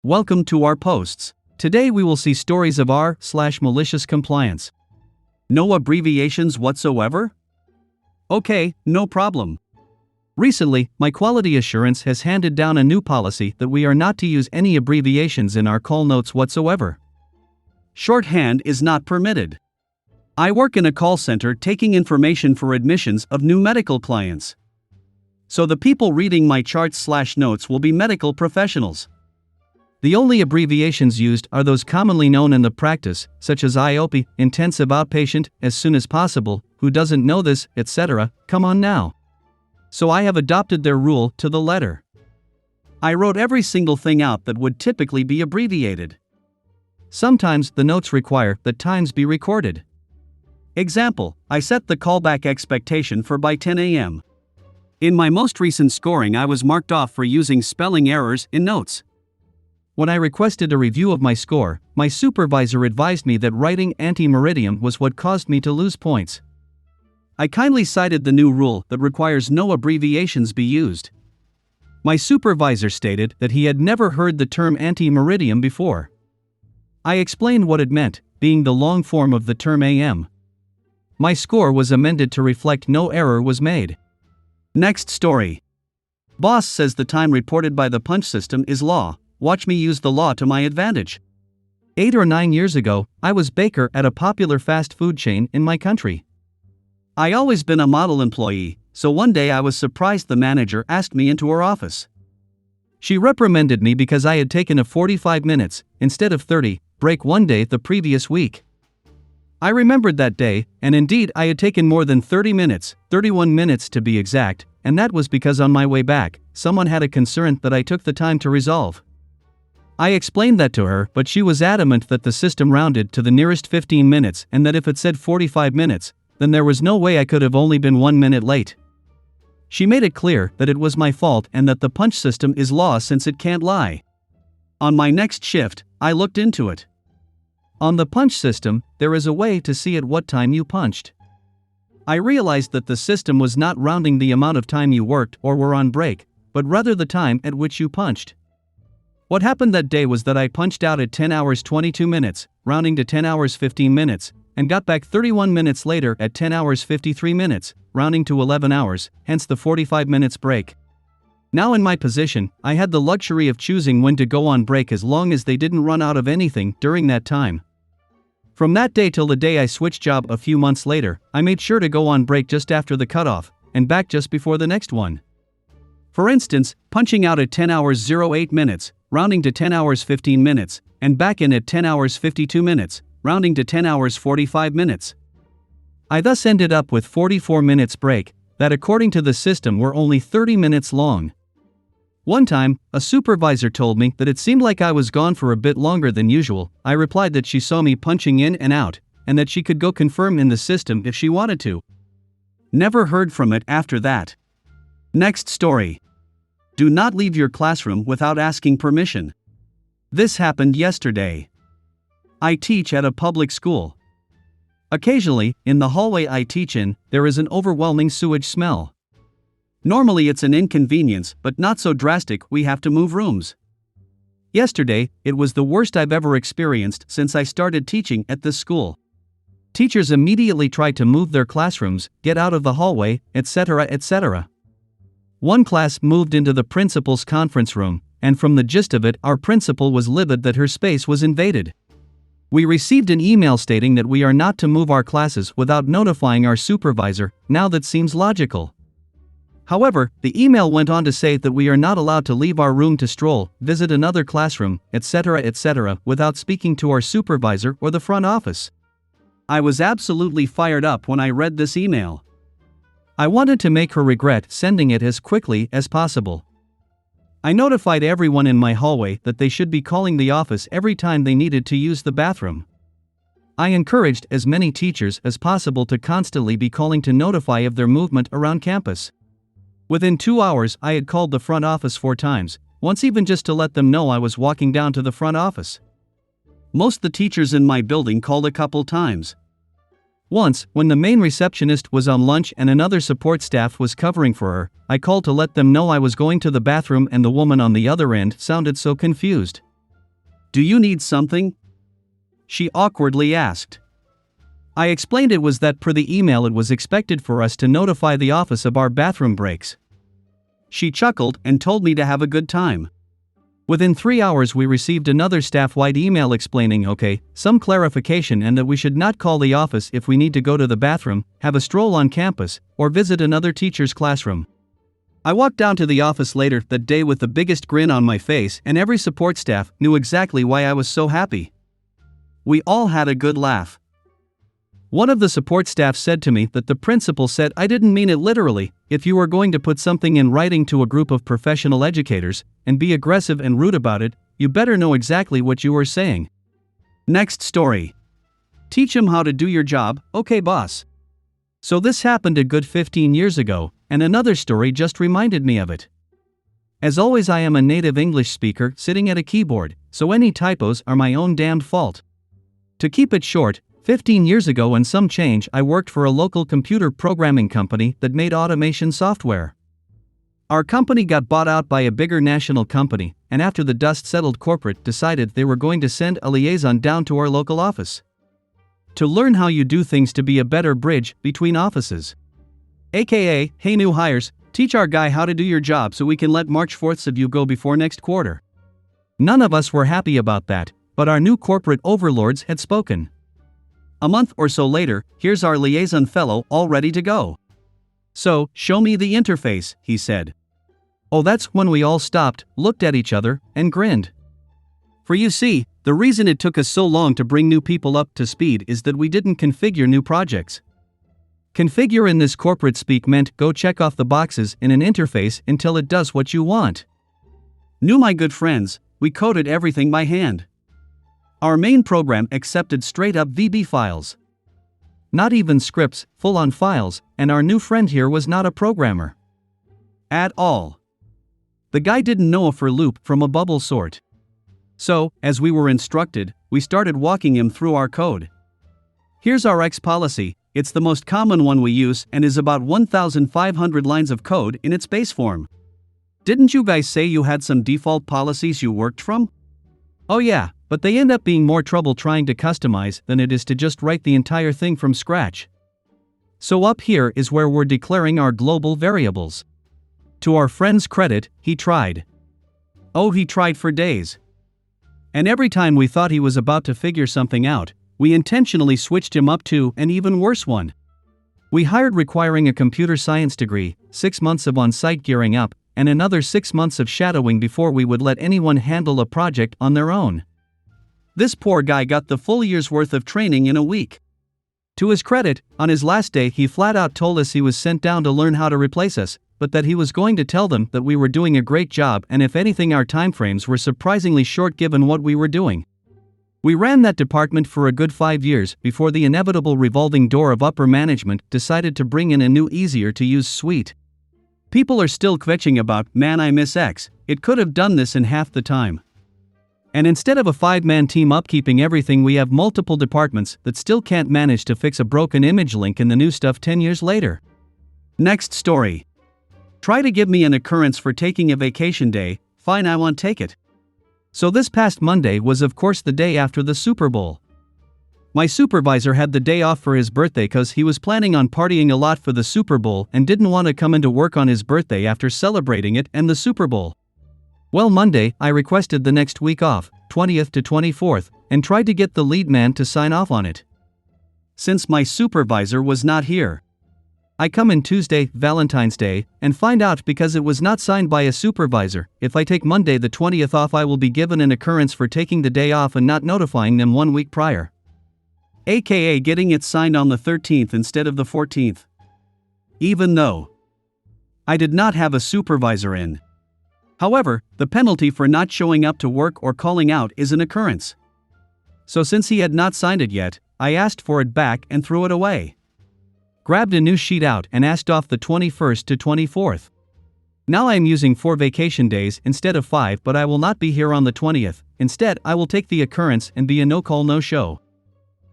Welcome to our posts. Today we will see stories of r/malicious compliance. No abbreviations whatsoever? Okay, no problem. Recently, my quality assurance has handed down a new policy that we are not to use any abbreviations in our call notes whatsoever. Shorthand is not permitted. I work in a call center taking information for admissions of new medical clients. So the people reading my charts/notes will be medical professionals. The only abbreviations used are those commonly known in the practice, such as IOP, intensive outpatient, as soon as possible, who doesn't know this, etc., come on now. So I have adopted their rule to the letter. I wrote every single thing out that would typically be abbreviated. Sometimes the notes require that times be recorded. Example, I set the callback expectation for by 10 a.m. In my most recent scoring, I was marked off for using spelling errors in notes. When I requested a review of my score, my supervisor advised me that writing anti-meridium was what caused me to lose points. I kindly cited the new rule that requires no abbreviations be used. My supervisor stated that he had never heard the term anti-meridium before. I explained what it meant, being the long form of the term AM. My score was amended to reflect no error was made. Next story. Boss says the time reported by the punch system is law. Watch me use the law to my advantage. 8 or 9 years ago, I was baker at a popular fast food chain in my country. I always been a model employee, so one day I was surprised the manager asked me into her office. She reprimanded me because I had taken a 45 minutes, instead of 30, break one day the previous week. I remembered that day, and indeed I had taken more than 30 minutes, 31 minutes to be exact, and that was because on my way back, someone had a concern that I took the time to resolve. I explained that to her, but she was adamant that the system rounded to the nearest 15 minutes and that if it said 45 minutes, then there was no way I could have only been 1 minute late. She made it clear that it was my fault and that the punch system is law since it can't lie. On my next shift, I looked into it. On the punch system, there is a way to see at what time you punched. I realized that the system was not rounding the amount of time you worked or were on break, but rather the time at which you punched. What happened that day was that I punched out at 10 hours 22 minutes, rounding to 10 hours 15 minutes, and got back 31 minutes later at 10 hours 53 minutes, rounding to 11 hours, hence the 45 minutes break. Now in my position, I had the luxury of choosing when to go on break as long as they didn't run out of anything during that time. From that day till the day I switched job a few months later, I made sure to go on break just after the cutoff, and back just before the next one. For instance, punching out at 10 hours 08 minutes, rounding to 10 hours 15 minutes, and back in at 10 hours 52 minutes, rounding to 10 hours 45 minutes. I thus ended up with 44 minutes break, that according to the system were only 30 minutes long. One time, a supervisor told me that it seemed like I was gone for a bit longer than usual. I replied that she saw me punching in and out, and that she could go confirm in the system if she wanted to. Never heard from it after that. Next story. Do not leave your classroom without asking permission. This happened yesterday. I teach at a public school. Occasionally, in the hallway I teach in, there is an overwhelming sewage smell. Normally it's an inconvenience, but not so drastic we have to move rooms. Yesterday, it was the worst I've ever experienced since I started teaching at this school. Teachers immediately tried to move their classrooms, get out of the hallway, etc., etc. One class moved into the principal's conference room, and from the gist of it, our principal was livid that her space was invaded. We received an email stating that we are not to move our classes without notifying our supervisor. Now that seems logical. However, the email went on to say that we are not allowed to leave our room to stroll, visit another classroom, etc., etc., without speaking to our supervisor or the front office. I was absolutely fired up when I read this email. I wanted to make her regret sending it as quickly as possible. I notified everyone in my hallway that they should be calling the office every time they needed to use the bathroom. I encouraged as many teachers as possible to constantly be calling to notify of their movement around campus. Within 2 hours, I had called the front office 4 times, once even just to let them know I was walking down to the front office. Most of the teachers in my building called a couple times. Once, when the main receptionist was on lunch and another support staff was covering for her, I called to let them know I was going to the bathroom and the woman on the other end sounded so confused. "Do you need something?" she awkwardly asked. I explained it was that per the email it was expected for us to notify the office of our bathroom breaks. She chuckled and told me to have a good time. Within 3 hours we received another staff-wide email explaining some clarification and that we should not call the office if we need to go to the bathroom, have a stroll on campus, or visit another teacher's classroom. I walked down to the office later that day with the biggest grin on my face, and every support staff knew exactly why I was so happy. We all had a good laugh. One of the support staff said to me that the principal said I didn't mean it literally. If you were going to put something in writing to a group of professional educators and be aggressive and rude about it, you better know exactly what you were saying. Next story. Teach 'em how to do your job, okay boss. So this happened a good 15 years ago, and another story just reminded me of it. As always, I am a native English speaker sitting at a keyboard, so any typos are my own damned fault. To keep it short, 15 years ago and some change, I worked for a local computer programming company that made automation software. Our company got bought out by a bigger national company, and after the dust settled, corporate decided they were going to send a liaison down to our local office to learn how you do things, to be a better bridge between offices. AKA, hey new hires, teach our guy how to do your job so we can let March 4ths of you go before next quarter. None of us were happy about that, but our new corporate overlords had spoken. A month or so later, here's our liaison fellow all ready to go. "So, show me the interface," he said. Oh, that's when we all stopped, looked at each other, and grinned. For you see, the reason it took us so long to bring new people up to speed is that we didn't configure new projects. Configure in this corporate speak meant go check off the boxes in an interface until it does what you want. New, my good friends, we coded everything by hand. Our main program accepted straight-up VB files. Not even scripts, full-on files, and our new friend here was not a programmer at all. The guy didn't know a for loop from a bubble sort. So, as we were instructed, we started walking him through our code. Here's our X policy. It's the most common one we use and is about 1,500 lines of code in its base form. Didn't you guys say you had some default policies you worked from? Oh yeah, but they end up being more trouble trying to customize than it is to just write the entire thing from scratch. So up here is where we're declaring our global variables. To our friend's credit, he tried. Oh, he tried for days. And every time we thought he was about to figure something out, we intentionally switched him up to an even worse one. We hired requiring a computer science degree, 6 months of on-site gearing up, and another 6 months of shadowing before we would let anyone handle a project on their own. This poor guy got the full year's worth of training in a week. To his credit, on his last day he flat out told us he was sent down to learn how to replace us, but that he was going to tell them that we were doing a great job, and if anything our timeframes were surprisingly short given what we were doing. We ran that department for a good 5 years before the inevitable revolving door of upper management decided to bring in a new, easier-to-use suite. People are still kvetching about, man, I miss X, it could have done this in half the time. And instead of a 5-man team upkeeping everything, we have multiple departments that still can't manage to fix a broken image link in the new stuff 10 years later. Next story. Try to give me an occurrence for taking a vacation day, fine, I won't take it. So this past Monday was of course the day after the Super Bowl. My supervisor had the day off for his birthday cause he was planning on partying a lot for the Super Bowl and didn't want to come into work on his birthday after celebrating it and the Super Bowl. Well, Monday, I requested the next week off, 20th to 24th, and tried to get the lead man to sign off on it. Since my supervisor was not here, I come in Tuesday, Valentine's Day, and find out because it was not signed by a supervisor, if I take Monday the 20th off I will be given an occurrence for taking the day off and not notifying them 1 week prior. AKA getting it signed on the 13th instead of the 14th. Even though I did not have a supervisor in. However, the penalty for not showing up to work or calling out is an occurrence. So since he had not signed it yet, I asked for it back and threw it away. Grabbed a new sheet out and asked off the 21st to 24th. Now I am using 4 vacation days instead of 5, but I will not be here on the 20th. Instead, I will take the occurrence and be a no-call no-show.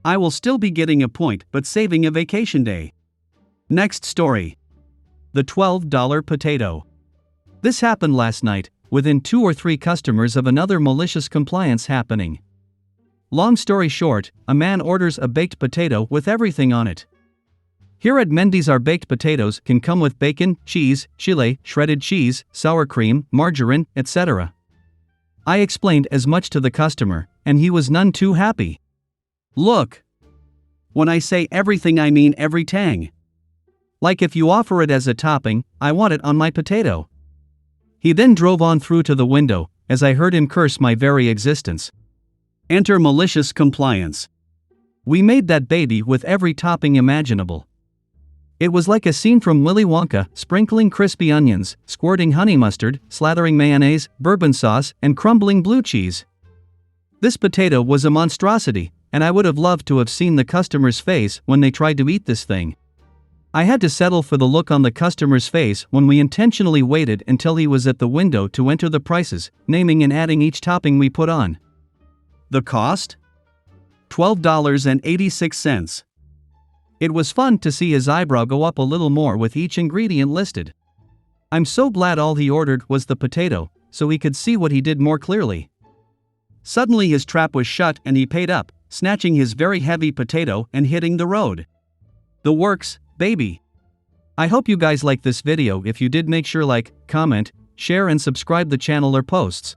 I will still be getting a point but saving a vacation day. Next story. The $12 potato. This happened last night. within 2 or 3 customers of another malicious compliance happening. Long story short, a man orders a baked potato with everything on it. Here at Mendy's, our baked potatoes can come with bacon, cheese, chile, shredded cheese, sour cream, margarine, etc. I explained as much to the customer, and he was none too happy. Look! When I say everything, I mean every tang. Like if you offer it as a topping, I want it on my potato. He then drove on through to the window, as I heard him curse my very existence. Enter malicious compliance. We made that baby with every topping imaginable. It was like a scene from Willy Wonka, sprinkling crispy onions, squirting honey mustard, slathering mayonnaise, bourbon sauce, and crumbling blue cheese. This potato was a monstrosity, and I would have loved to have seen the customer's face when they tried to eat this thing. I had to settle for the look on the customer's face when we intentionally waited until he was at the window to enter the prices, naming and adding each topping we put on. The cost? $12.86. It was fun to see his eyebrow go up a little more with each ingredient listed. I'm so glad all he ordered was the potato, so he could see what he did more clearly. Suddenly his trap was shut and he paid up, snatching his very heavy potato and hitting the road. The works, baby. I hope you guys liked this video. If you did, make sure like, comment, share and subscribe the channel or posts.